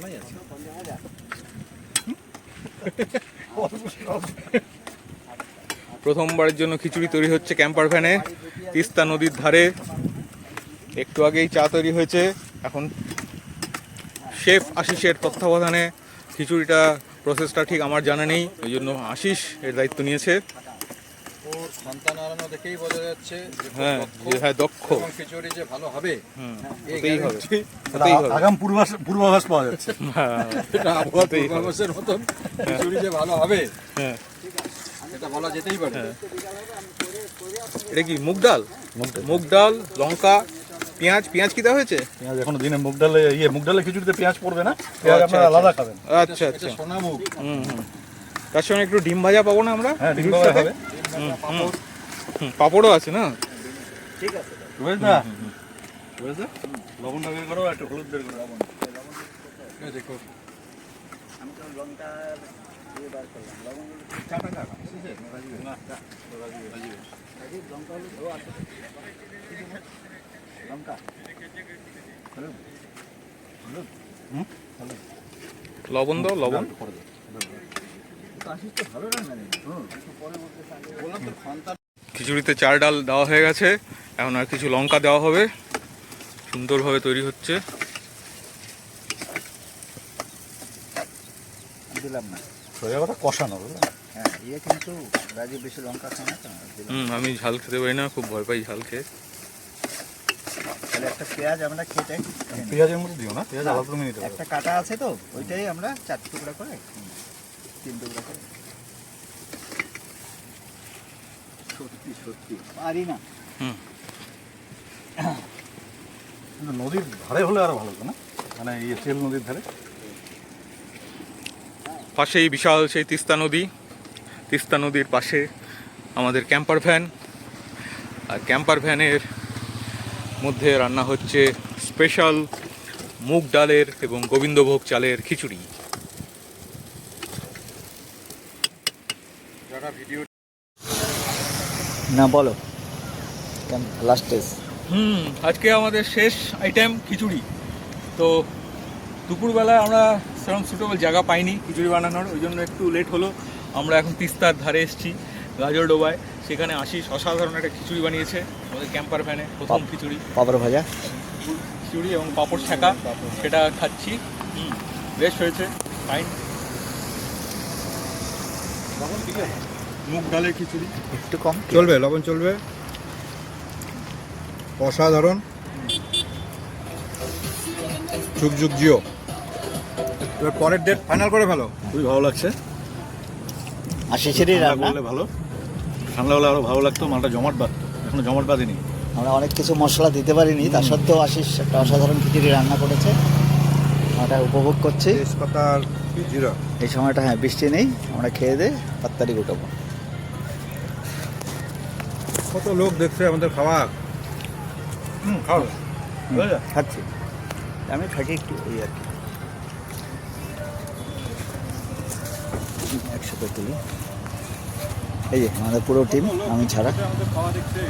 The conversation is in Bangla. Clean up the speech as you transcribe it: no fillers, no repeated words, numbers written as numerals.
জানাই আছে। প্রথমবারের জন্য খিচুড়ি তৈরি হচ্ছে ক্যাম্পার ভ্যানে, তিস্তা নদীর ধারে। একটু আগেই চা তৈরি হয়েছে। এখন শেফ আশিসের তত্ত্বাবধানে খিচুড়িটা প্রসেসটা ঠিক আমার জানা নেই, ওই জন্য আশিস এর দায়িত্ব নিয়েছে। ওর সন্তান হারানো দেখেই বোঝা যাচ্ছে হ্যাঁ দক্ষ। খিচুড়ি যে ভালো হবে হতেই হবে। আগাম পূর্বাভাস পাওয়া যাচ্ছে। পূর্বাভাসের মতন খিচুড়ি যে ভালো হবে এটা বলা যেতেই পারে। এটা কি মুগ ডাল? মুগ ডাল, লঙ্কা, পেঁয়াজ। পেঁয়াজ কি দেওয়া হয়েছে? পেঁয়াজ এখনো দিনে মুগ ডালে খিচুড়িতে পেঁয়াজ পড়বে না, পেঁয়াজ আপনারা আলাদা খাবেন। আচ্ছা আচ্ছা, সোনা মুগ। তার সঙ্গে একটু ডিম ভাজা পাবো না আমরা? হ্যাঁ, ডিম ভাজা হবে। পাপড়ও আছে না? ঠিক আছে। রয়েছে রয়েছে। লবণটা বের করো, একটু হলুদ বের করো। লবণ দেখো আমি তো লঙ্কা দিয়ে বার করলাম, লবণগুলো চাটা না লঙ্কা হলুদ আছে, লঙ্কা লবণ দাও, লবণ। ভালো রান্না নেই। খিচুড়িতে চাল ডাল দেওয়া হয়ে গেছে, এখন আর কিছু লঙ্কা দেওয়া হবে। সুন্দরভাবে তৈরি হচ্ছে। দিলাম না, সোজা কথা কষানো। হ্যাঁ ইয়ে কিন্তু রাজীব বেশি লঙ্কা খায় না তো, আমি ঝাল খেতে পারি না, খুব ভয় পাই ঝাল খেয়ে। তাহলে একটা পেঁয়াজ আমরা খেতে পেঁয়াজের মধ্যে দিও না, পেঁয়াজ আলাদা করে নিতে হবে। একটা কাটা আছে তো, ওইটাই আমরা 4 টুকরা করে 3 টুকরা করে। সত্যি সত্যি পারি না। কিন্তু নদীর ধারে হলে আরো ভালো হতো না, মানে এই তেল নদীর ধারে। পাশেই বিশাল সেই তিস্তা নদী। তিস্তা নদীর পাশে আমাদের ক্যাম্পার ভ্যান, আর ক্যাম্পার ভ্যানের মধ্যে রান্না হচ্ছে স্পেশাল মুগ ডালের এবং গোবিন্দভোগ চালের খিচুড়ি। যারা ভিডিও না বলো লাস্ট টেস্ট। আজকে আমাদের শেষ আইটেম খিচুড়ি। তো দুপুরবেলায় আমরা সেরকম সুটেবল জায়গা পাইনি খিচুড়ি বানানোর, ওই জন্য একটু লেট হলো। আমরা এখন তিস্তার ধারে এসেছি, গাজরডোবায়। সেখানে আশিস অসাধারণ একটা খিচুড়ি বানিয়েছে আমাদের ক্যাম্পার ভ্যানে, প্রথম খিচুড়ি। পাপড় ভাজা, খিচুড়ি এবং পাঁপড় ছাকা, সেটা খাচ্ছি। বেশ হয়েছে, ফাইন। মুগ ডালের খিচুড়ি একটু কম চলবে, লবণ চলবে, অসাধারণ। যুগ যুগ জিও। এবার পরের ডেট ফাইনাল করে ফেলো। খুবই ভালো লাগছে। আশিসেরই রান্না, বললে ভালো, ঠান্ডা হলে আরো ভালো লাগতো, মালটা জমাট বাঁধতো, এখনো জমাট বাঁধেনি। আমরা অনেক কিছু মশলা দিতে পারিনি, তা সত্ত্বেও আশিস একটা অসাধারণ খিচুড়ি রান্না করেছে, আমরা উপভোগ করছি। তেজপাতার জিরা এই সময়টা হ্যাঁ বৃষ্টি নেই, আমরা খেয়ে দিয়ে তাড়াতাড়ি গোটাবো। কত লোক দেখছে আমাদের খাওয়া। খাও খাচ্ছি আমি, থাকি একটু ওই আর কি। একসাথে তুলি, এই যে আমাদের পুরো টিম, আমি ছাড়া। আমাদের খাওয়া দেখছে।